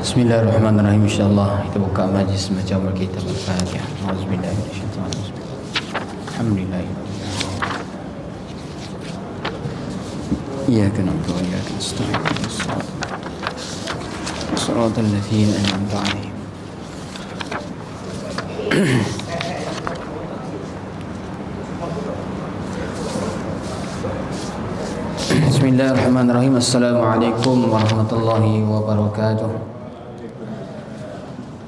Bismillahirrahmanirrahim. InsyaAllah kita buka majlis baca Al-Kitab Al-Fatihah. Auzubillahi minasyaitanir rajim. Alhamdulillah. Iyyaka na'budu wa iyyaka nasta'in. Shiratal ladzina an'amta 'alaihim. Bismillahirrahmanirrahim. Assalamualaikum warahmatullahi wabarakatuh.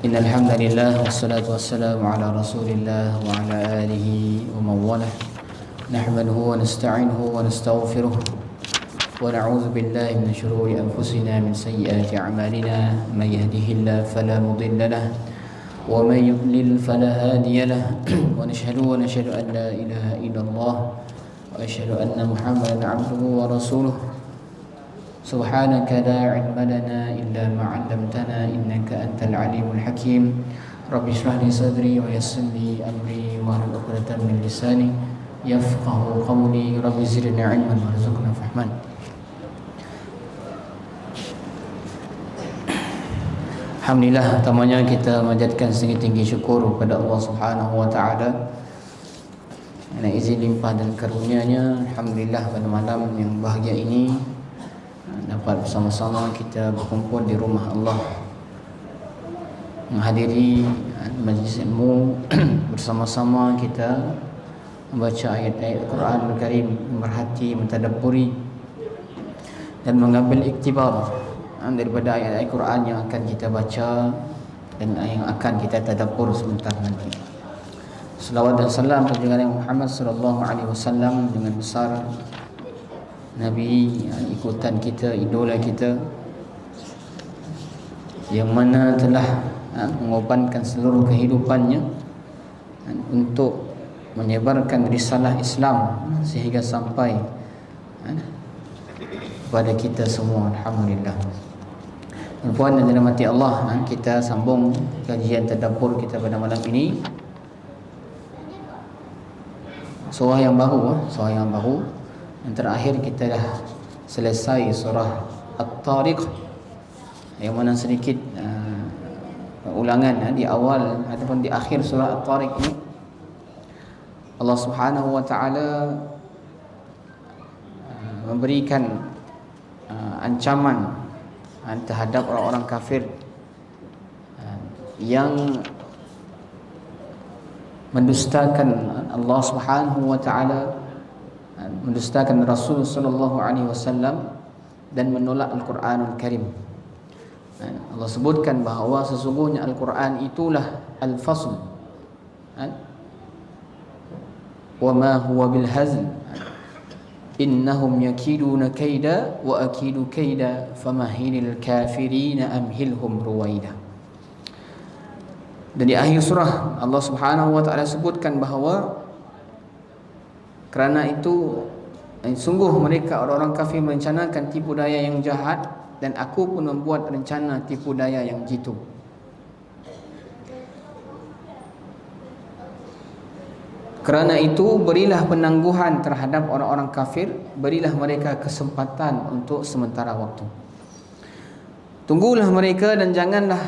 Innal hamdalillah wassalatu wassalamu ala Rasulillah wa ala alihi wa man walah. Nahmaduhu wa nasta'inuhu wa nastaghfiruh wa na'udzu billahi min shururi anfusina min sayyiati a'malina. May yahdihillahu fala mudilla lahu wa may yudlil fala hadiya lahu. Wa nashhadu an la ilaha illallah wa ashhadu anna Muhammadan 'abduhu wa rasuluh. Subhanaka la ilma lana illa ma 'allamtana innaka antal alimul hakim. Rabbi shrah li sadri wa yassir li amri wa hlul 'uqdatam min lisani yafqahu qawli. Rabbi zidna 'ilman warzuqna fahman. Alhamdulillah, pertamanya kita manjatkan setinggi-tinggi syukur kepada Allah Subhanahu wa taala kerana izin limpah dan karunia-Nya. Alhamdulillah, pada malam yang bahagia ini dapat bersama-sama kita berkumpul di rumah Allah, menghadiri majlis ilmu bersama-sama kita membaca ayat-ayat Al-Quran Al-Karim, memerhati, mentadabburi dan mengambil iktibar daripada ayat-ayat Al-Quran yang akan kita baca dan yang akan kita tadabbur sebentar nanti. Salawat dan salam kepada Nabi Muhammad sallallahu alaihi wasallam, dengan besar Nabi ikutan kita, idola kita, yang mana telah mengorbankan seluruh kehidupannya untuk menyebarkan risalah Islam sehingga sampai kepada kita semua. Alhamdulillah. Puan dan dirahmati Allah, kita sambung kajian tadabbur kita pada malam ini. Surah yang baru. Yang terakhir kita dah selesai surah At-Tariq, yang mana sedikit ulangan di awal ataupun di akhir surah At-Tariq ini Allah Subhanahu wa taala memberikan ancaman terhadap orang-orang kafir yang mendustakan Allah Subhanahu wa taala, mendustakan Rasul sallallahu alaihi wasallam dan menolak Al-Quranul Karim. Allah sebutkan bahawa sesungguhnya Al-Quran itulah al-fasl wa ma huwa bil hazl innahum yakiduna kaida wa akidu kaida famahilil kafirina amhilhum ruwaida. Dan di akhir surah Allah Subhanahu wa taala sebutkan bahawa kerana itu sungguh mereka orang-orang kafir merencanakan tipu daya yang jahat, dan aku pun membuat rencana tipu daya yang jitu. Kerana itu berilah penangguhan terhadap orang-orang kafir, berilah mereka kesempatan untuk sementara waktu. Tunggulah mereka dan janganlah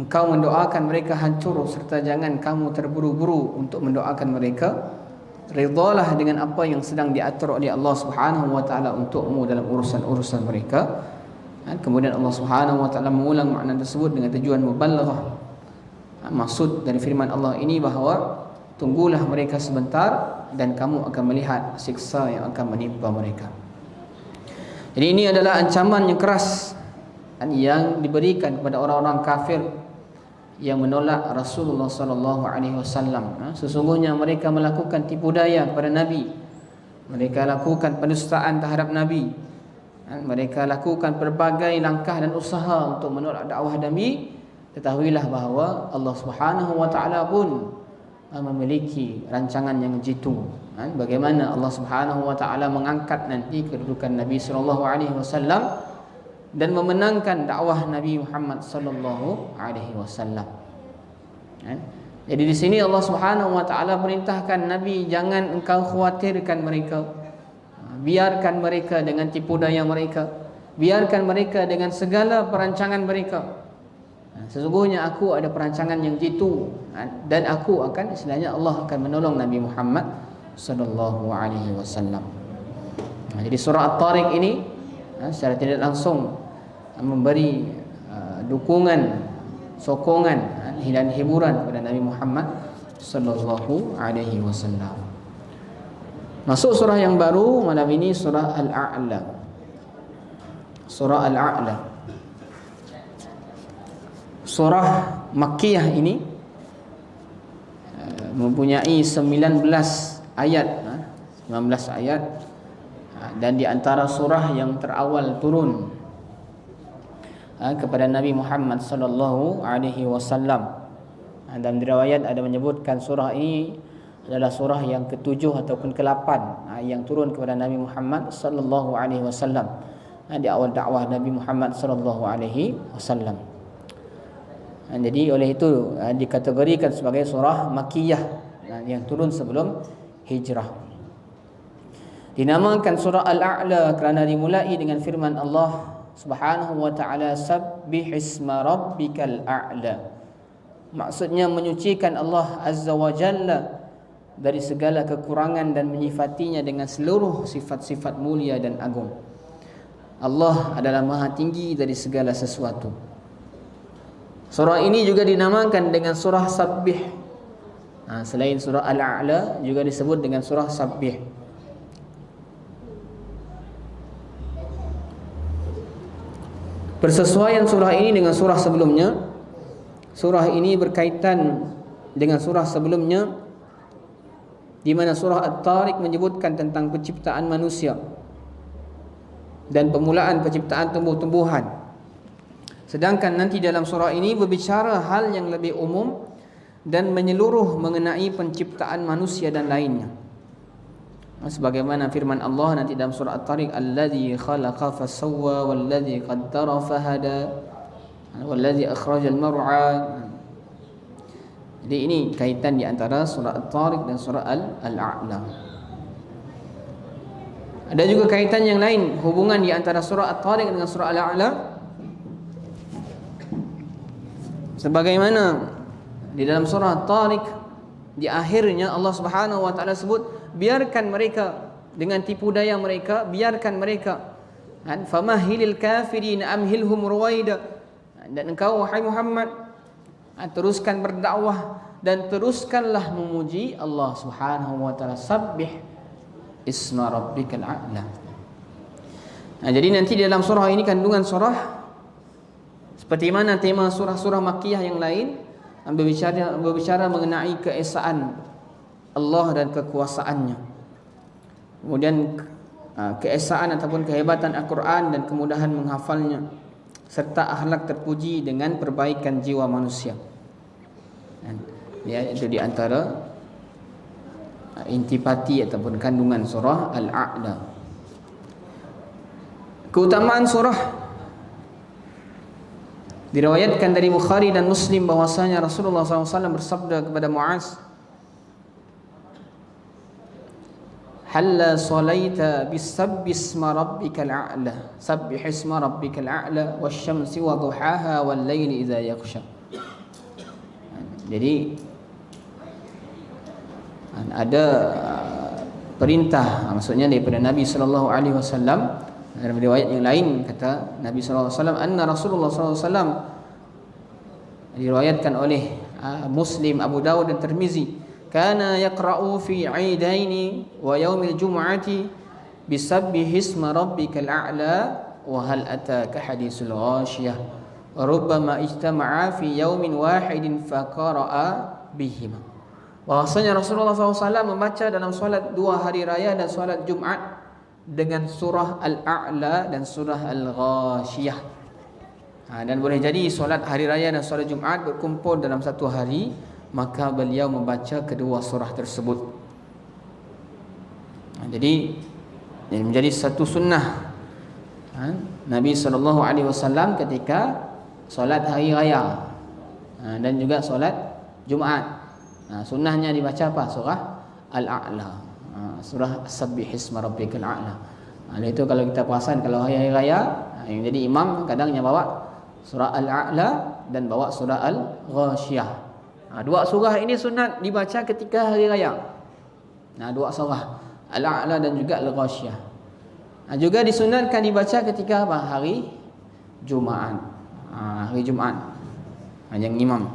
engkau mendoakan mereka hancur, serta jangan kamu terburu-buru untuk mendoakan mereka. Ridalah dengan apa yang sedang diatur oleh Allah Subhanahu wa taala untukmu dalam urusan-urusan mereka. Kemudian Allah Subhanahu wa taala mengulang makna tersebut dengan tujuan mubalaghah. Maksud dari firman Allah ini bahawa tunggulah mereka sebentar dan kamu akan melihat siksa yang akan menimpa mereka. Jadi ini adalah ancaman yang keras yang diberikan kepada orang-orang kafir yang menolak Rasulullah sallallahu alaihi wasallam. Sesungguhnya mereka melakukan tipu daya kepada Nabi. Mereka lakukan penistaan terhadap Nabi. Mereka lakukan berbagai langkah dan usaha untuk menolak dakwah Nabi. Ketahuilah bahawa Allah Subhanahu wa taala pun memiliki rancangan yang jitu. Bagaimana Allah Subhanahu wa taala mengangkat nanti kedudukan Nabi sallallahu alaihi wasallam dan memenangkan dakwah Nabi Muhammad sallallahu alaihi wasallam. Jadi di sini Allah Subhanahu wa taala perintahkan Nabi, jangan engkau khawatirkan mereka. Biarkan mereka dengan tipu daya mereka. biarkan mereka dengan segala perancangan mereka. Sesungguhnya aku ada perancangan yang jitu, dan aku akan, istilahnya Allah akan menolong Nabi Muhammad sallallahu alaihi wasallam. Jadi surah At-Tariq ini secara tidak langsung memberi dukungan, sokongan dan hiburan kepada Nabi Muhammad sallallahu alaihi wasallam. Masuk surah yang baru malam ini, surah Al-A'la. Surah Al-A'la, surah Makkiyah ini mempunyai 19 ayat, 19 ayat, dan di antara surah yang terawal turun kepada Nabi Muhammad sallallahu alaihi wasallam. Dalam riwayat ada menyebutkan surah ini adalah surah yang ke-7 ataupun ke-8 yang turun kepada Nabi Muhammad sallallahu alaihi wasallam di awal dakwah Nabi Muhammad sallallahu alaihi wasallam. Jadi oleh itu dikategorikan sebagai surah Makkiyah yang turun sebelum hijrah. Dinamakan surah Al-A'la kerana dimulai dengan firman Allah Subhanahu wa taala, sabbihisma rabbikal a'la. Maksudnya menyucikan Allah Azza wa Jalla dari segala kekurangan dan menyifatinya dengan seluruh sifat-sifat mulia dan agung. Allah adalah maha tinggi dari segala sesuatu. Surah ini juga dinamakan dengan surah Sabbih. Selain surah Al-A'la juga disebut dengan surah Sabbih. Persesuaian surah ini dengan surah sebelumnya. Surah ini berkaitan dengan surah sebelumnya, di mana surah At-Tariq menyebutkan tentang penciptaan manusia dan permulaan penciptaan tumbuh-tumbuhan. Sedangkan nanti dalam surah ini berbicara hal yang lebih umum dan menyeluruh mengenai penciptaan manusia dan lainnya. Sebagaimana firman Allah nanti dalam surah At-Tariq, allazi khalaqa fasawwa wallazi qaddara fahada wallazi akhrajal mar'a. Jadi ini kaitan di antara surah At-Tariq dan surah Al-A'la. Ada juga kaitan yang lain, hubungan di antara surah At-Tariq dengan surah Al-A'la. Sebagaimana di dalam surah At-Tariq, di akhirnya Allah Subhanahu wa taala sebut, biarkan mereka dengan tipu daya mereka, biarkan mereka. Famahilil kafirin amhilhum ruwaida. Dan engkau wahai Muhammad, teruskan berdakwah dan teruskanlah memuji Allah Subhanahu wa taala. Sabbih isma rabbikal a'la. Jadi nanti dalam surah ini kandungan surah seperti mana tema surah-surah Makkiyah yang lain berbicara mengenai keesaan Allah dan kekuasaannya. Kemudian keesaan ataupun kehebatan Al-Quran dan kemudahan menghafalnya, serta akhlak terpuji dengan perbaikan jiwa manusia. Ya, itu di antara intipati ataupun kandungan surah Al-A'la. Keutamaan surah diriwayatkan dari Bukhari dan Muslim bahwasanya Rasulullah SAW bersabda kepada Muaz, halla salaita bisabbisma rabbikal a'la, sabbih isma rabbikal a'la wasyamsi wa duhaha wal laili idza yaghsha. Jadi ada perintah, maksudnya daripada Nabi sallallahu alaihi wasallam. Dalam riwayat yang lain kata Nabi sallallahu alaihi wasallam, anna Rasulullah sallallahu alaihi wasallam, diriwayatkan oleh Muslim, Abu Dawud dan Tirmizi, kana yaqra'u fi 'aidaini wa yaumil jum'ati bisabbihi isma rabbikal a'la wa hal ataka haditsul ghashiyah wa rubbama ijtama'a fi yaumin wahidin faqara'a bihima. Bahwasanya Rasulullah SAW membaca dalam solat 2 hari raya dan solat Jumat dengan surah Al-A'la dan surah Al-Ghashiyah. Dan boleh jadi solat hari raya dan solat Jumat berkumpul dalam satu hari, maka beliau membaca kedua surah tersebut. Jadi ini menjadi satu sunnah Nabi SAW ketika solat hari raya dan juga solat Jumat. Sunnahnya dibaca apa? Surah Al-A'la, surah Sabbih isma rabbikal a'la. Itu kalau kita perasan, kalau hari raya Yang jadi imam kadangnya bawa surah Al-A'la dan bawa surah Al-Ghasyiyah. Dua surah ini sunat dibaca ketika hari raya. Dua surah Al-A'la dan juga Al-Ghasyiyah. Juga disunatkan dibaca ketika apa? Hari Jumaat. Hari Jumaat. Yang imam.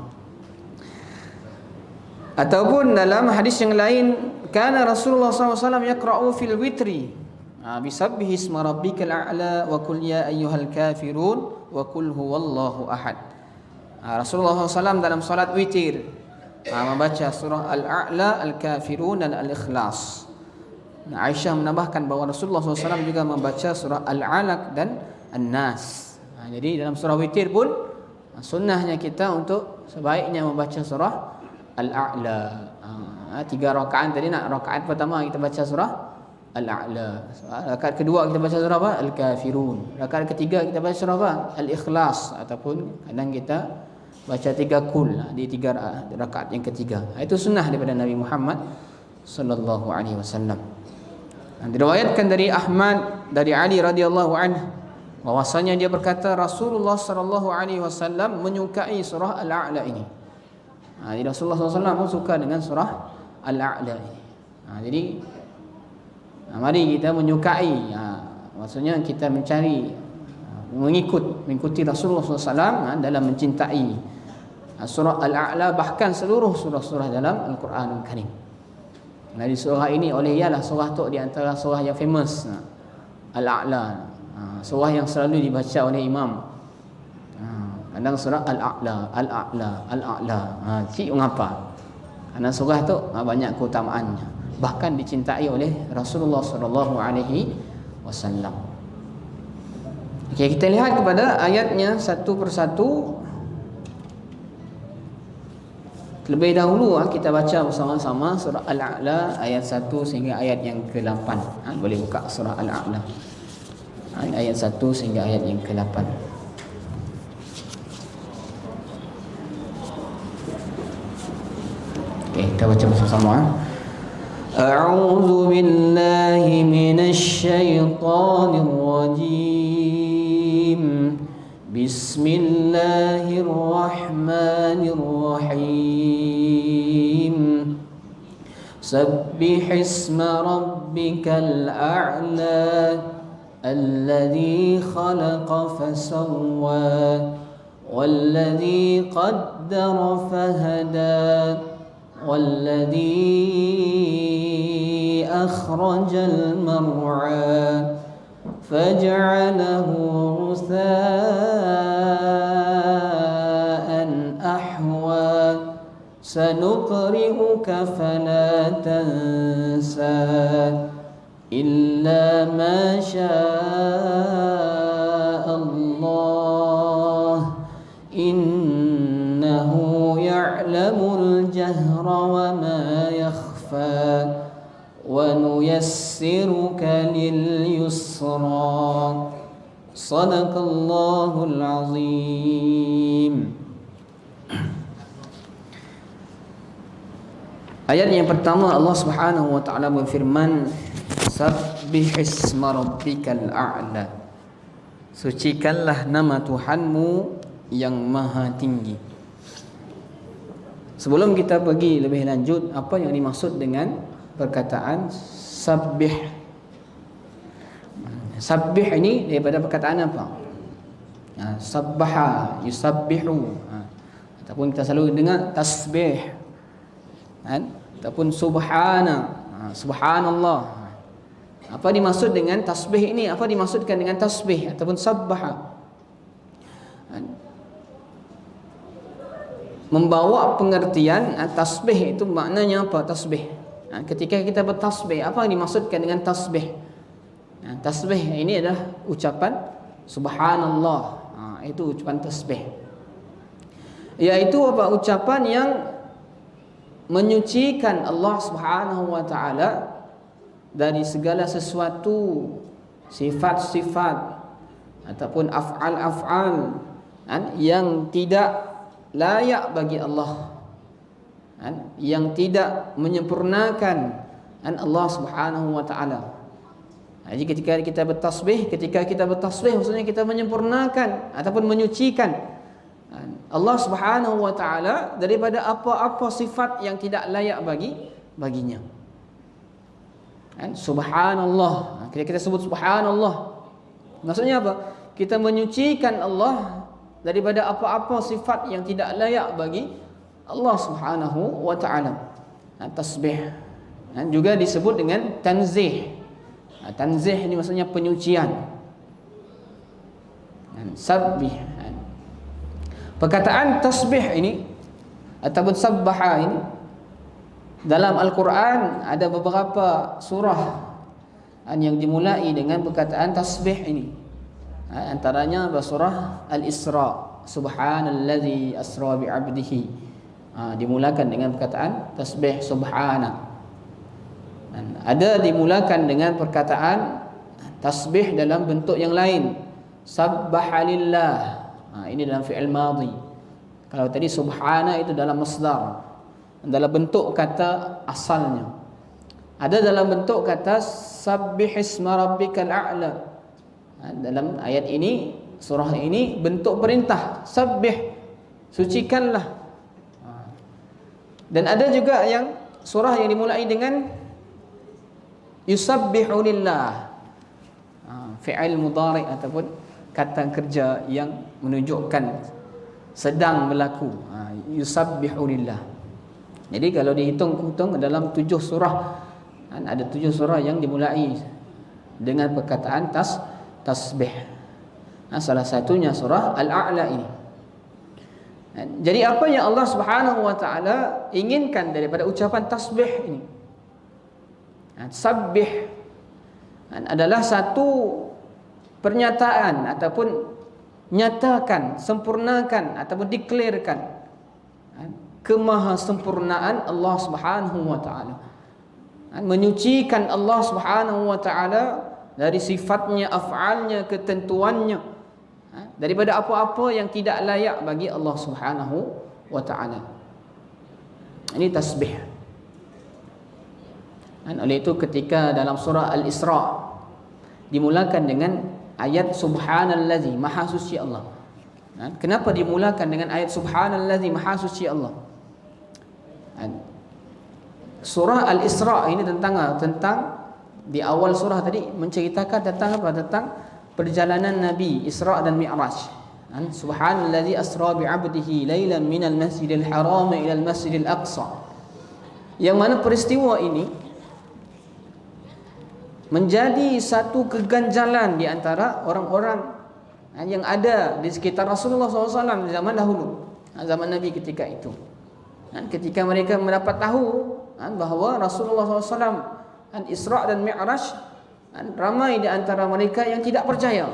Ataupun dalam hadis yang lain, kana Rasulullah SAW yaqra'u fil witri bisabbihi isma rabbikal a'la wa qul ya ayyuhal kafirun wa qul huwallahu ahad. Rasulullah SAW dalam salat witir membaca surah Al-A'la, Al-Kafirun dan Al-Ikhlas. Aisyah menambahkan bahawa Rasulullah SAW juga membaca surah Al-Alaq dan An-Nas. Jadi dalam surah witir pun sunnahnya kita untuk sebaiknya membaca surah Al-A'la. 3 rakaat tadi, rakaat pertama kita baca surah Al-A'la. Rakaat kedua kita baca surah apa? Al-Kafirun. Rakaat ketiga kita baca surah apa? Al-Ikhlas. Ataupun kadang kita baca 3 kul di 3 rakaat yang ketiga. Itu sunnah daripada Nabi Muhammad sallallahu alaihi wasallam. Diriwayatkan dari Ahmad dari Ali radhiyallahu anhu bahwasanya dia berkata Rasulullah sallallahu alaihi wasallam menyukai surah Al-A'la ini. Jadi Rasulullah SAW pun suka dengan surah Al-A'la ini. Jadi mari kita menyukai, maksudnya kita mencari, mengikuti Rasulullah SAW dalam mencintai surah Al-A'la, bahkan seluruh surah-surah dalam Al-Quranul Karim. Di surah ini ialah surah tu di antara surah yang famous, Al-A'la, surah yang selalu dibaca oleh imam. Kadang surah Al-A'la, Al-A'la, Al-A'la. Cik mengapa? Karena surah tu banyak keutamaannya, bahkan dicintai oleh Rasulullah sallallahu alaihi wasallam. Okey, kita lihat kepada ayatnya satu persatu. Terlebih dahulu kita baca bersama-sama surah Al-A'la ayat 1 sehingga ayat yang ke-8. Boleh buka surah Al-A'la. Ayat 1 sehingga ayat yang ke-8. Kita baca bersama-sama. A'udzu billahi minasy syaithanir rajim. Bismillahirrahmanirrahim. Sabbih isma rabbikal a'la alladzi khalaqa fasawwa walladzi qaddara fahada والذي أخرج المرعى فجعله غثاء أحوى سنقرئك فلا تنسى إلا ما شاء الله إنه يعلم الجهر وما يخفى ونيسرك لليسرى صدق الله العظيم. Ayat yang pertama Allah Subhanahu wa taala berfirman, Sabbih isma rabbikal a'la. Sucikanlah nama Tuhanmu yang maha tinggi. Sebelum kita pergi lebih lanjut, apa yang dimaksud dengan perkataan sabbih? Sabbih ini daripada perkataan apa? Sabbaha, yusabbihu. Ataupun kita selalu dengar tasbih. Ataupun subhana, subhanallah. Apa dimaksud dengan tasbih ini? Apa dimaksudkan dengan tasbih ataupun sabbaha? Membawa pengertian tasbih itu maknanya apa? Tasbih. Ketika kita bertasbih, apa yang dimaksudkan dengan tasbih? Tasbih ini adalah ucapan subhanallah. Itu ucapan tasbih. Iaitu apa? Ucapan yang menyucikan Allah Subhanahu wa taala dari segala sesuatu, sifat-sifat ataupun af'al-af'al yang tidak layak bagi Allah, yang tidak menyempurnakan Allah Subhanahu wa taala. Jadi ketika kita bertasbih maksudnya kita menyempurnakan ataupun menyucikan Allah Subhanahu wa taala daripada apa-apa sifat yang tidak layak baginya. Subhanallah. Kita sebut subhanallah. Maksudnya apa? Kita menyucikan Allah daripada apa-apa sifat yang tidak layak bagi Allah Subhanahu wa taala. Tasbih juga disebut dengan tanzih. Tanzih ini maksudnya penyucian. Sabbih. Perkataan tasbih ini ataupun sabbaha ini dalam Al-Quran ada beberapa surah yang dimulai dengan perkataan tasbih ini. Antaranya surah Al-Isra, subhanallazi asra bi'abdihi, dimulakan dengan perkataan tasbih subhana. Dan ada dimulakan dengan perkataan tasbih dalam bentuk yang lain, sabbahalillah. Ini dalam fi'il madhi. Kalau tadi subhana itu dalam masdar, dalam bentuk kata asalnya. Ada dalam bentuk kata sabbihisma rabbikal a'la. Dalam ayat ini, surah ini bentuk perintah, sabbih, sucikanlah. Dan ada juga yang surah yang dimulai dengan yusabbihu lillah, fi'il mudhari ataupun kata kerja yang menunjukkan sedang berlaku, yusabbihu lillah. Jadi kalau dihitung dalam 7 surah, ada 7 surah yang dimulai dengan perkataan tasbih. Salah satunya surah Al-A'la ini. Jadi apa yang Allah Subhanahu wa taala inginkan daripada ucapan tasbih ini? Sabbih adalah satu pernyataan ataupun nyatakan, sempurnakan ataupun declarekan kemahasempurnaan Allah Subhanahu wa taala. Menyucikan Allah Subhanahu wa taala dari sifatnya, af'alnya, ketentuannya, daripada apa-apa yang tidak layak bagi Allah Subhanahu wa taala. Ini tasbih. Oleh itu ketika dalam surah Al-Isra dimulakan dengan ayat subhanallazi, maha suci Allah. Kenapa dimulakan dengan ayat subhanallazi, maha suci Allah? Surah Al-Isra ini tentang di awal surah tadi menceritakan tentang apa? Tentang perjalanan Nabi Isra dan Mi'raj. Subhanallazi asra bi'abdihi lailan minal masjidil haram ila al-masjidil aqsa. Yang mana peristiwa ini menjadi satu keganjalan di antara orang-orang yang ada di sekitar Rasulullah SAW di zaman dahulu, zaman Nabi ketika itu. Ketika mereka mendapat tahu bahawa Rasulullah SAW Isra dan Mi'raj, ramai di antara mereka yang tidak percaya,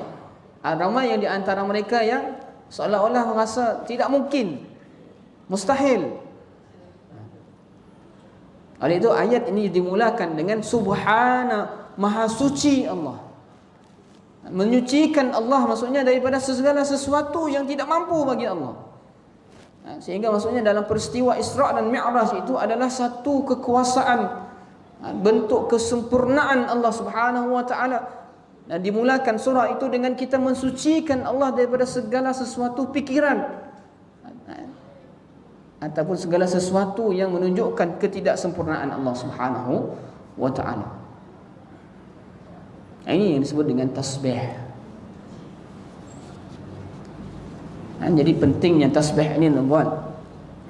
ramai yang di antara mereka yang seolah-olah merasa tidak mungkin, mustahil. Oleh itu ayat ini dimulakan dengan subhana, maha suci Allah. Menyucikan Allah maksudnya daripada segala sesuatu yang tidak mampu bagi Allah. Sehingga maksudnya dalam peristiwa Isra dan Mi'raj itu adalah satu kekuasaan, bentuk kesempurnaan Allah Subhanahu wa taala. Dan dimulakan surah itu dengan kita mensucikan Allah daripada segala sesuatu pikiran ataupun segala sesuatu yang menunjukkan ketidaksempurnaan Allah Subhanahu wa taala. Ini yang disebut dengan tasbih. Jadi pentingnya tasbih ini tuan-tuan,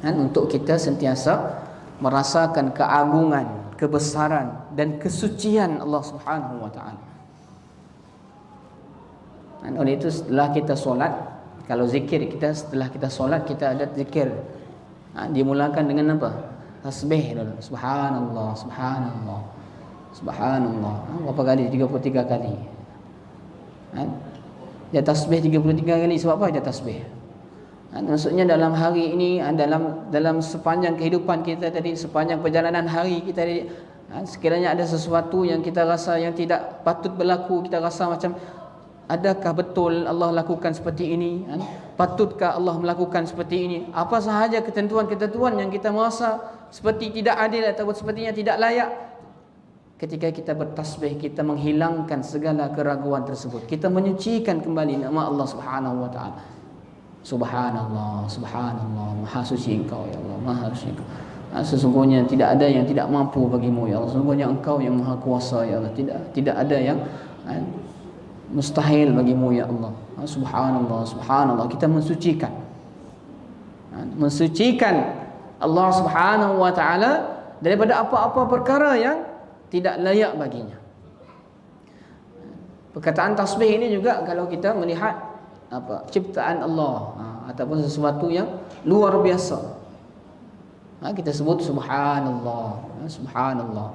untuk kita sentiasa merasakan keagungan, kebesaran dan kesucian Allah Subhanahu wa taala. Oleh itu setelah kita solat, kalau zikir kita setelah kita solat kita ada zikir, dimulakan dengan apa? Tasbih dulu. Subhanallah, subhanallah, subhanallah. Berapa kali? 33 kali. Dia tasbih 33 kali. Sebab apa dia tasbih? Maksudnya dalam hari ini, dalam sepanjang kehidupan kita tadi, sepanjang perjalanan hari kita tadi, sekiranya ada sesuatu yang kita rasa yang tidak patut berlaku, kita rasa macam adakah betul Allah lakukan seperti ini? Patutkah Allah melakukan seperti ini? Apa sahaja ketentuan-ketentuan yang kita merasa seperti tidak adil ataupun sepertinya tidak layak, ketika kita bertasbih, kita menghilangkan segala keraguan tersebut. Kita menyucikan kembali nama Allah Subhanahu wa taala. Subhanallah, subhanallah, maha suci Engkau ya Allah, maha suci Engkau. Sesungguhnya tidak ada yang tidak mampu bagimu ya Allah. Sesungguhnya Engkau yang maha kuasa ya Allah. Tidak ada yang mustahil bagimu ya Allah. Subhanallah, subhanallah. Kita mensucikan Allah Subhanahu wa taala daripada apa-apa perkara yang tidak layak baginya. Perkataan tasbih ini juga kalau kita melihat ciptaan Allah ataupun sesuatu yang luar biasa, kita sebut subhanallah, subhanallah.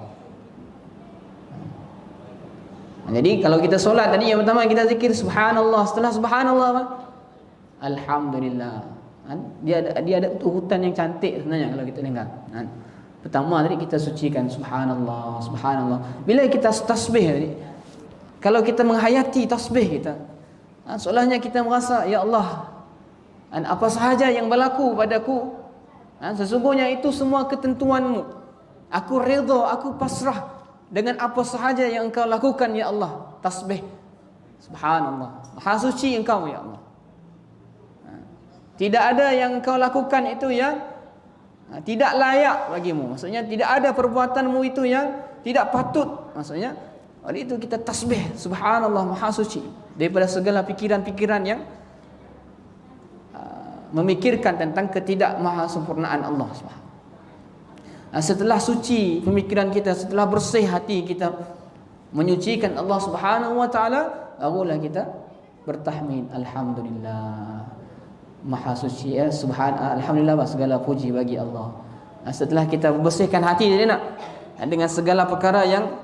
Jadi kalau kita solat tadi, yang pertama kita zikir subhanallah. Setelah subhanallah apa? Alhamdulillah. Dia ada urutan yang cantik sebenarnya kalau kita dengar. Pertama tadi kita sucikan subhanallah, subhanallah. Bila kita tasbih tadi, kalau kita menghayati tasbih kita, seolahnya kita merasa ya Allah, apa sahaja yang berlaku padaku, sesungguhnya itu semua ketentuanmu. Aku redha, aku pasrah dengan apa sahaja yang Engkau lakukan ya Allah. Tasbih, subhanallah, maha suci Engkau ya Allah. Tidak ada yang Engkau lakukan itu yang tidak layak bagimu. Maksudnya tidak ada perbuatanmu itu yang tidak patut. Maksudnya oleh itu kita tasbih subhanallah, maha suci daripada segala pikiran-pikiran yang memikirkan tentang ketidakmahasempurnaan Allah Subhanahu. Setelah suci pemikiran kita, setelah bersih hati kita menyucikan Allah Subhanahu wa taala, barulah kita bertahmid, alhamdulillah, maha suci ya, alhamdulillah, segala puji bagi Allah. Setelah kita bersihkan hati dengan segala perkara yang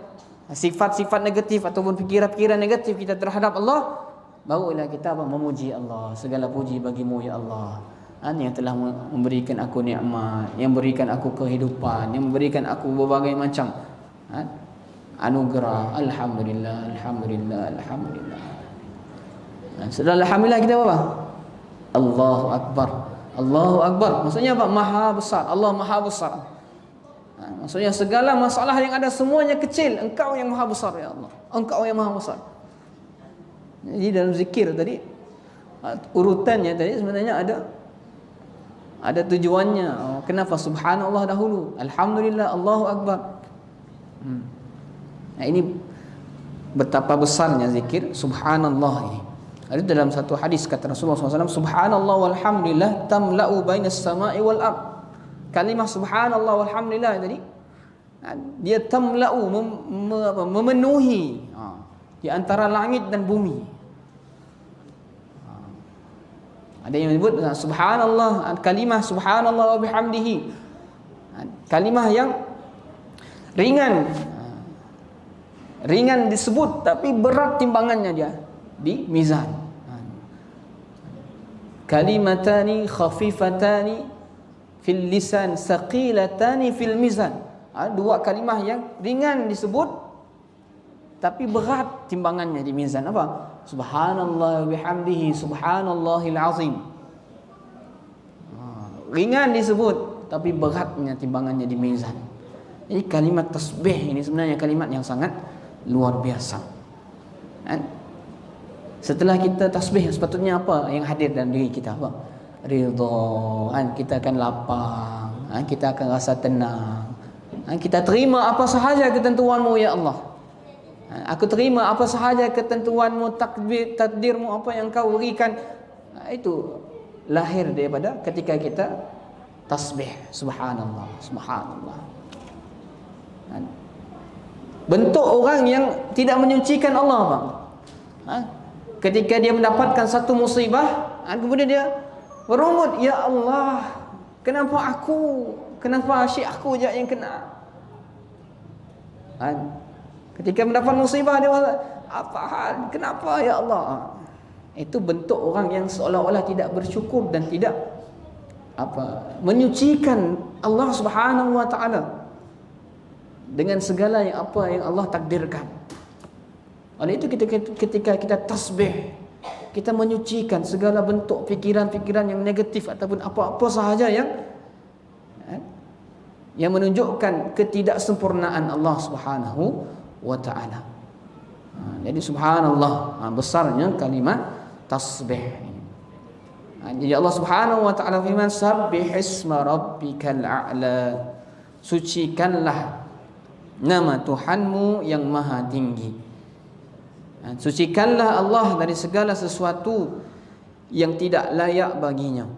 sifat-sifat negatif ataupun pikiran-pikiran negatif kita terhadap Allah, barulah kita memuji Allah. Segala puji bagimu ya Allah, yang telah memberikan aku nikmat, yang memberikan aku kehidupan, yang memberikan aku berbagai macam anugerah. Alhamdulillah, alhamdulillah, alhamdulillah. Setelah alhamdulillah kita apa? Allahu Akbar. Allahu Akbar maksudnya apa? Maha besar. Allah maha besar. Maksudnya segala masalah yang ada semuanya kecil. Engkau yang maha besar ya Allah. Engkau yang maha besar. Jadi dalam zikir tadi, urutannya tadi sebenarnya ada tujuannya. Kenapa subhanallah dahulu, alhamdulillah, Allahu Akbar. Nah, ini betapa besarnya zikir subhanallah ini. Ada dalam satu hadis kata Rasulullah SAW, subhanallah walhamdulillah tamla'u bainas sama'i wal ard. Kalimah subhanallah walhamdulillah tadi, dia tamla'u, memenuhi di antara langit dan bumi. Ada yang menyebut subhanallah, kalimah subhanallah wa bihamdihi, kalimah yang ringan disebut tapi berat timbangannya dia di mizan. Kalimatani khafifatani fil lisan saqilatani fil mizan. Dua kalimah yang ringan disebut tapi berat timbangannya di mizan. Apa? Subhanallah bihamdihi subhanallahil azim. Ringan disebut tapi beratnya timbangannya di mizan. Jadi kalimat tasbih ini sebenarnya kalimat yang sangat luar biasa. Setelah kita tasbih, sepatutnya apa yang hadir dalam diri kita? Apa? Ridha. Kita akan lapang, kita akan rasa tenang. Kita terima apa sahaja ketentuanmu ya Allah. Aku terima apa sahaja ketentuanmu, takdirmu, apa yang kau berikan. Itu lahir daripada ketika kita tasbih subhanallah, subhanallah. Bentuk orang yang tidak menyucikan Allah, Bang. Ketika dia mendapatkan satu musibah, kemudian dia berumut, ya Allah, kenapa aku? Kenapa asyik aku je yang kena? Ketika mendapat musibah dia berkata, apa hal? Kenapa ya Allah? Itu bentuk orang yang seolah-olah tidak bersyukur dan tidak menyucikan Allah Subhanahu wa taala dengan segala yang Allah takdirkan. Oleh itu ketika kita tasbih, kita menyucikan segala bentuk fikiran-fikiran yang negatif ataupun apa-apa sahaja yang yang menunjukkan ketidaksempurnaan Allah Subhanahu wa taala. Jadi subhanallah, besarnya kalimat tasbih. Jadi Allah Subhanahu wa taala firman, sabbihisma rabbikal a'la, sucikanlah nama Tuhanmu yang maha tinggi. Sucikanlah Allah dari segala sesuatu yang tidak layak baginya.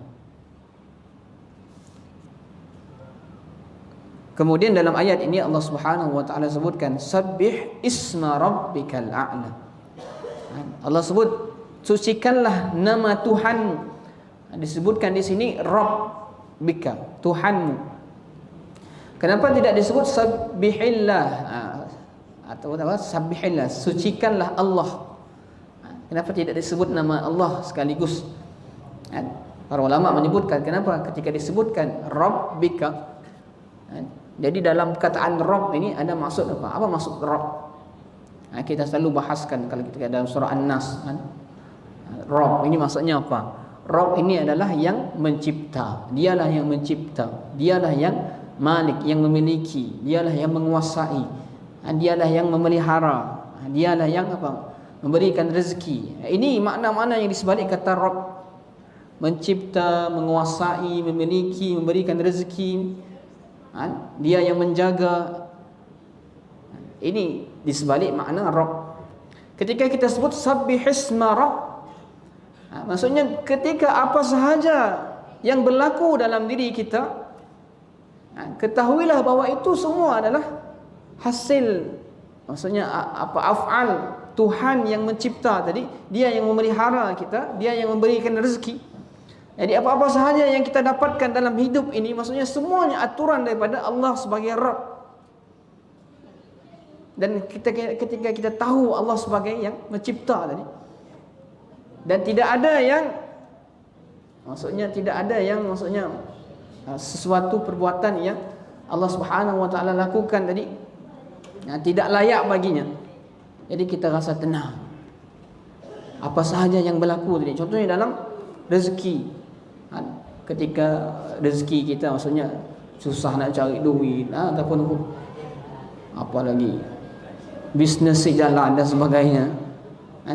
Kemudian dalam ayat ini Allah Subhanahu wa taala sebutkan sabbih isma rabbikal a'la. Allah sebut sucikanlah nama Tuhanmu. Disebutkan di sini Rabbika, Tuhanmu. Kenapa tidak disebut sabbihillah atau apa? Sabbihillah, sucikanlah Allah. Kenapa tidak disebut nama Allah sekaligus? Para ulama menyebutkan kenapa ketika disebutkan Rabbika. Jadi dalam perkataan Rabb ini ada maksud apa? Apa maksud Rabb? Kita selalu bahaskan kalau kita dalam surah An-Nas, Rabb ini maksudnya apa? Rabb ini adalah yang mencipta. Dialah yang mencipta. Dialah yang Malik, yang memiliki. Dialah yang menguasai. Dialah yang memelihara. Dialah yang apa? Memberikan rezeki. Ini makna-makna yang disebalik kata Rabb. Mencipta, menguasai, memiliki, memberikan rezeki. Dia yang menjaga. Ini disebalik makna Rabb. Ketika kita sebut sabbihisma Rabb, maksudnya ketika apa sahaja yang berlaku dalam diri kita, ketahuilah bahwa itu semua adalah hasil, maksudnya apa, af'al Tuhan yang mencipta tadi. Dia yang memelihara kita, dia yang memberikan rezeki. Jadi apa-apa sahaja yang kita dapatkan dalam hidup ini, maksudnya semuanya aturan daripada Allah sebagai Rabb. Dan ketika kita tahu Allah sebagai yang mencipta tadi, dan tidak ada yang maksudnya sesuatu perbuatan yang Allah Subhanahu wa taala lakukan tadi tidak layak baginya, jadi kita rasa tenang. Apa sahaja yang berlaku tadi, contohnya dalam rezeki. Ketika rezeki kita maksudnya susah nak cari duit, ataupun apa lagi, bisnes sejalan dan sebagainya,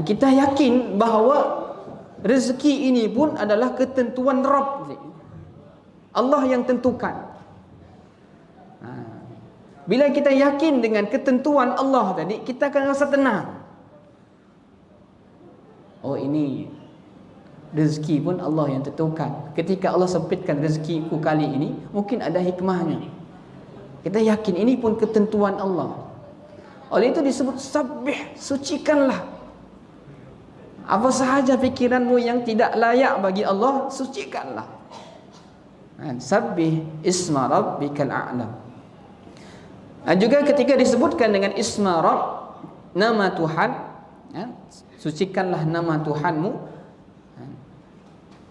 kita yakin bahawa rezeki ini pun adalah ketentuan Rabb, Allah yang tentukan. Bila kita yakin dengan ketentuan Allah tadi, kita akan rasa tenang. Oh, ini rezeki pun Allah yang tentukan. Ketika Allah sempitkan rezekiku kali ini, mungkin ada hikmahnya. Kita yakin ini pun ketentuan Allah. Oleh itu disebut sabbih, sucikanlah. Apa sahaja fikiranmu yang tidak layak bagi Allah, sucikanlah. Sabbih isma rabbikal a'la. Juga ketika disebutkan dengan isma Rabb, nama Tuhan, sucikanlah nama Tuhanmu.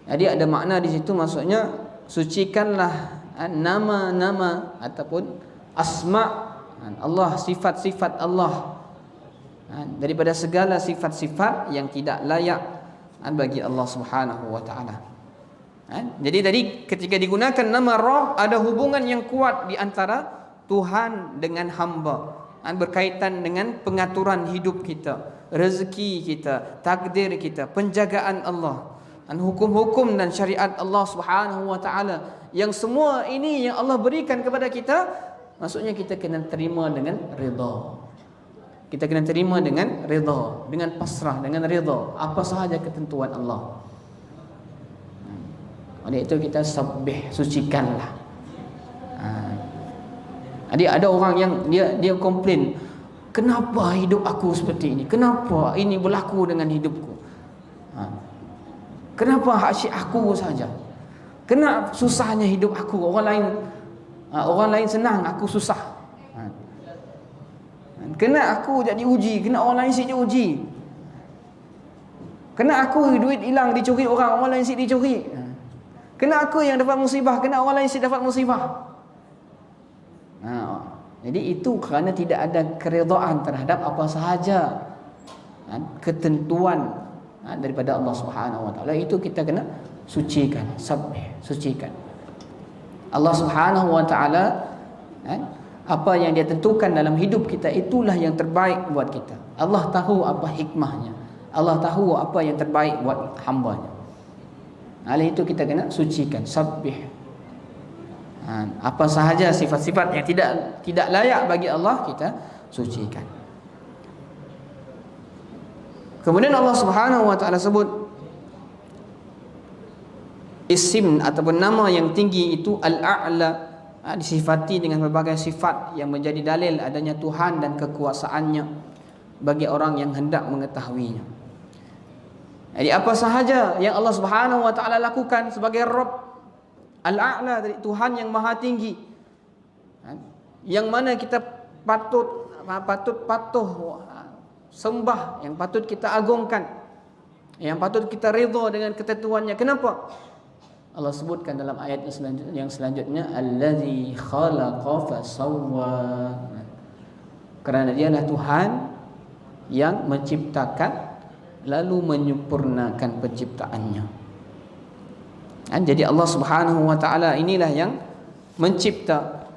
Jadi ada makna di situ, maksudnya sucikanlah nama-nama ataupun asma Allah, sifat-sifat Allah, daripada segala sifat-sifat yang tidak layak bagi Allah Subhanahu wa taala. Jadi tadi ketika digunakan nama Rabb, ada hubungan yang kuat di antara Tuhan dengan hamba, berkaitan dengan pengaturan hidup kita, rezeki kita, takdir kita, penjagaan Allah, hukum-hukum dan syariat Allah Subhanahu wa taala, yang semua ini yang Allah berikan kepada kita, maksudnya kita kena terima dengan redha. Kita kena terima dengan redha, dengan pasrah, dengan redha apa sahaja ketentuan Allah. Oleh itu kita sabbih, sucikanlah. Jadi ada orang yang dia komplain, kenapa hidup aku seperti ini? Kenapa ini berlaku dengan hidupku? Kenapa asyik aku saja? Kenapa susahnya hidup aku? Orang lain senang, aku susah. Kena aku jadi uji, kena orang lain jadi uji. Kena aku duit hilang dicuri orang lain si dicuri. Kena aku yang dapat musibah, kena orang lain si dapat musibah. Jadi itu kerana tidak ada keredaan terhadap apa sahaja ketentuan daripada Allah Subhanahu wa taala. Itu kita kena sucikan, sabbih, sucikan. Allah Subhanahu wa taala Apa yang dia tentukan dalam hidup kita, itulah yang terbaik buat kita. Allah tahu apa hikmahnya, Allah tahu apa yang terbaik buat hamba-Nya. Oleh itu kita kena sucikan, sabbih. Apa sahaja sifat-sifat yang tidak layak bagi Allah, kita sucikan. Kemudian Allah Subhanahu wa taala sebut isim ataupun nama yang tinggi itu al-a'la, disifati dengan berbagai sifat yang menjadi dalil adanya Tuhan dan kekuasaannya bagi orang yang hendak mengetahuinya. Jadi apa sahaja yang Allah Subhanahu wa taala lakukan sebagai Rabb al-a'la, dari Tuhan yang maha tinggi, yang mana kita patut patuh sembah, yang patut kita agungkan, yang patut kita redha dengan ketentuannya. Kenapa? Allah sebutkan dalam ayat yang selanjutnya, allazi khalaqa fasawwa. Kerana dialah Tuhan yang menciptakan lalu menyempurnakan penciptaannya. Jadi Allah Subhanahu wa taala inilah yang mencipta,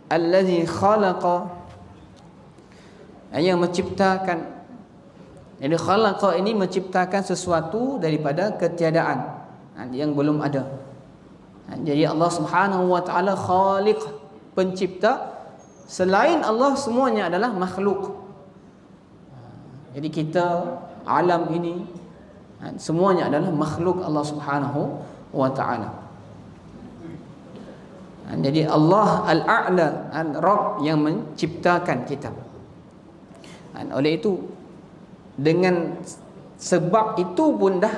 allazi khalaqa, yang menciptakan. Jadi khalaqa ini menciptakan sesuatu daripada ketiadaan, yang belum ada. Jadi Allah Subhanahu wa taala khaliq, pencipta. Selain Allah semuanya adalah makhluk. Jadi kita, alam ini, semuanya adalah makhluk Allah Subhanahu wa taala. Jadi Allah al-a'la, Rabb yang menciptakan kita. Oleh itu, dengan sebab itu pun dah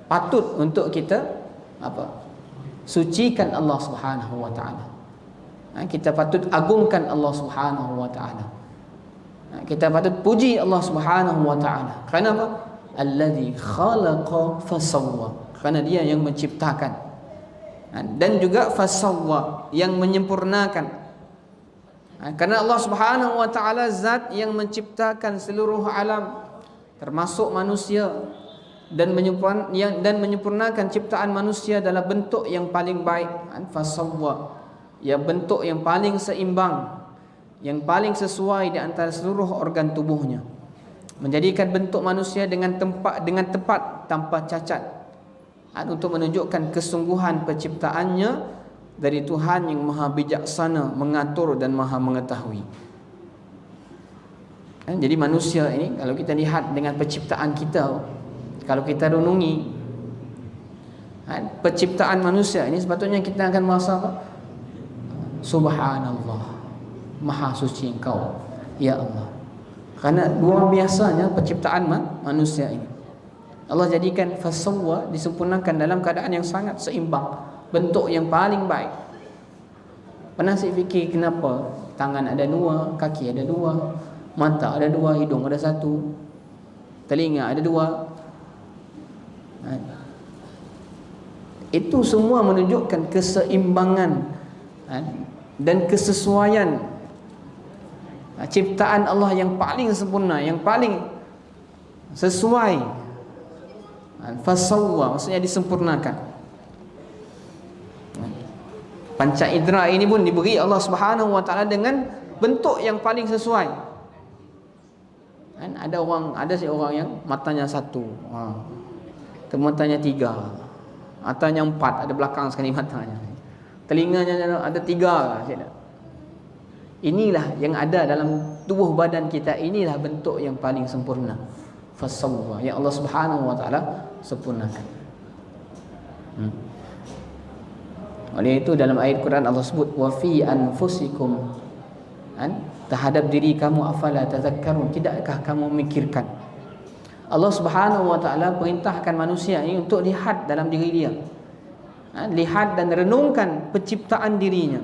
patut untuk kita sucikan Allah Subhanahu wa taala. Kita patut agungkan Allah Subhanahu wa taala. Kita patut puji Allah Subhanahu wa taala. Kerana apa? Allazi khalaqa fasawwa. Kerana dia yang menciptakan. Dan juga fasawwa, yang menyempurnakan. Kerana Allah Subhanahu wa taala zat yang menciptakan seluruh alam, termasuk manusia, dan menyempurnakan ciptaan manusia dalam bentuk yang paling baik. Fasawwa, yang bentuk yang paling seimbang, yang paling sesuai di antara seluruh organ tubuhnya, menjadikan bentuk manusia dengan tepat tanpa cacat, untuk menunjukkan kesungguhan penciptaannya dari Tuhan yang maha bijaksana, mengatur dan maha mengetahui. Jadi manusia ini, kalau kita lihat dengan penciptaan kita, kalau kita renungi penciptaan manusia ini, sepatutnya kita akan merasa apa? Subhanallah, maha suci Engkau ya Allah. Karena luar biasanya penciptaan manusia ini. Allah jadikan fasawwa, disempurnakan dalam keadaan yang sangat seimbang, bentuk yang paling baik. Pernah saya fikir kenapa tangan ada dua, kaki ada dua, mata ada dua, hidung ada satu, telinga ada dua. Itu semua menunjukkan keseimbangan dan kesesuaian ciptaan Allah yang paling sempurna, yang paling sesuai. Fasawwa maksudnya disempurnakan. Panca indera ini pun diberi Allah Subhanahu wa taala dengan bentuk yang paling sesuai. Ada seorang yang matanya satu, matanya tiga, matanya empat, ada belakang sekali matanya. Telinganya ada tiga. Inilah yang ada dalam tubuh badan kita, inilah bentuk yang paling sempurna. Fasawwa, yang Allah Subhanahu wa taala sempurnakan. Oleh itu dalam ayat Quran Allah sebut wa fi anfusikum, terhadap diri kamu, afala tazakkarun, tidakkah kamu memikirkan? Allah Subhanahu wa taala perintahkan manusia ini untuk lihat dalam diri dia, lihat dan renungkan penciptaan dirinya.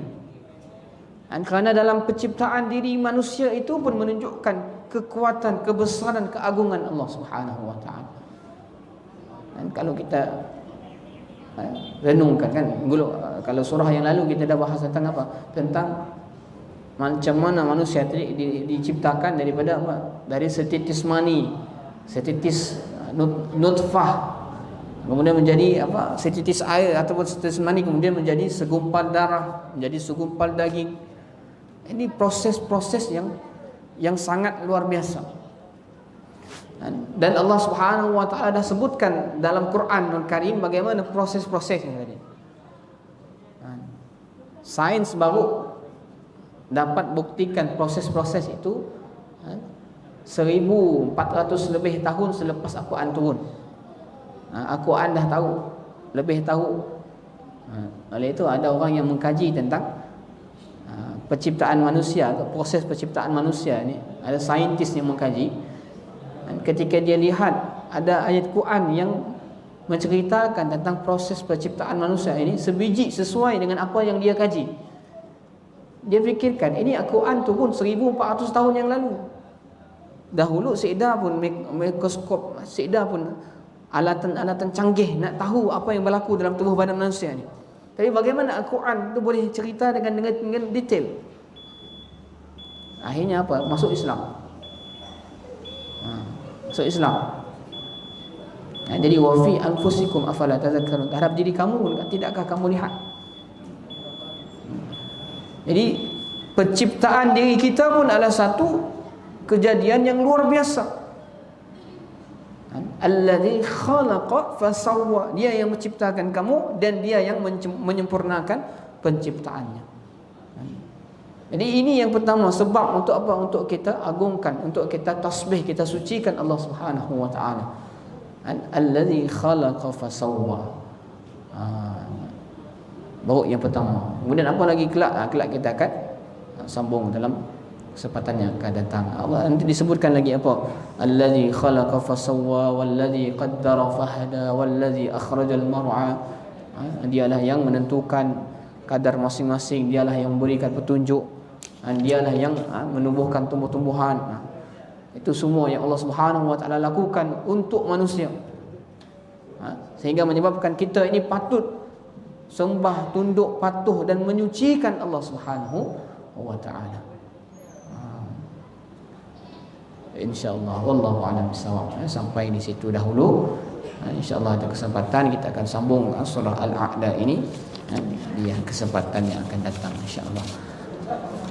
Kerana dalam penciptaan diri manusia itu pun menunjukkan kekuatan, kebesaran, keagungan Allah Subhanahu wa taala. Dan kalau kita renungkan kan, kalau surah yang lalu kita dah bahas tentang apa? Tentang macam mana manusia diciptakan daripada apa? Dari setitis mani, setitis nutfah, kemudian menjadi apa? Setitis air ataupun setitis mani, kemudian menjadi segumpal darah, menjadi segumpal daging. Ini proses-proses yang sangat luar biasa. Dan Allah Subhanahu wa taala dah sebutkan dalam Quranul Karim bagaimana proses-prosesnya tadi. Sains baru dapat buktikan proses-proses itu 1400 lebih tahun selepas Al-Quran turun. Al-Quran dah tahu, lebih tahu. Oleh itu ada orang yang mengkaji tentang penciptaan manusia, proses penciptaan manusia ni. Ada saintis yang mengkaji. Ketika dia lihat ada ayat Quran yang menceritakan tentang proses penciptaan manusia ini sebiji sesuai dengan apa yang dia kaji, dia fikirkan ini Al-Quran turun 1400 tahun yang lalu. Dahulu sekedar pun mikroskop, sekedar pun alatan-alatan canggih nak tahu apa yang berlaku dalam tubuh badan manusia ni. Tapi bagaimana Al-Quran tu boleh cerita dengan detail? Akhirnya apa? Masuk Islam. Masuk Islam. Jadi wa fi anfusikum afala tadhakkarun. Terhadap diri kamu tidakkah kamu lihat? Jadi penciptaan diri kita pun adalah satu kejadian yang luar biasa. Allazi khalaqa fasawwa. Dia yang menciptakan kamu dan dia yang menyempurnakan penciptaannya. Jadi ini yang pertama sebab untuk apa? Untuk kita agungkan, untuk kita tasbih, kita sucikan Allah Subhanahu wa taala. Allazi khalaqa fasawwa. Baru yang pertama. Kemudian apa lagi kelak? Kelak kita akan sambung dalam kesempatan yang akan datang. Allah nanti disebutkan lagi apa? Allazi khalaqa fasawwa wallazi qaddara fahada wallazi akhrajal mar'a. Dialah yang menentukan kadar masing-masing, dialah yang memberikan petunjuk, dialah yang menumbuhkan tumbuh-tumbuhan. Itu semua yang Allah Subhanahu wa taala lakukan untuk manusia. Sehingga menyebabkan kita ini patut sembah, tunduk, patuh dan menyucikan Allah Subhanahu wa taala. InsyaAllah wallahu a'lam bissawab. Sampai di situ dahulu. InsyaAllah ada kesempatan kita akan sambung surah Al-A'la ini di kesempatan yang akan datang insyaAllah.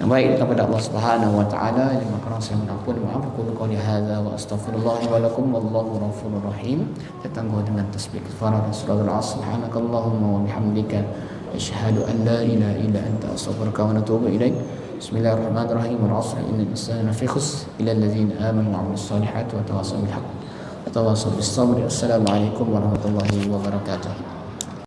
Yang baik kepada Allah Subhanahu wa taala, yang maha saya mengampun. Maaf aku qouli hadza wa astaghfirullah wa lakum wallahu ghafurur rahim. Kita tangguh dengan tasbih kafarah surah Al-Asr. Subhanakallahumma wa bihamdika asyhadu an la ilaha illa anta astaghfiruka wa atubu ilaik. Bismillahirrahmanirrahim. Wal 'asri innal insana lafi khusr illa alladzina amanu wa 'amilus solihati wa tawassaw bil haqq wa tawassaw bis sabr. Assalamualaikum warahmatullahi wabarakatuh.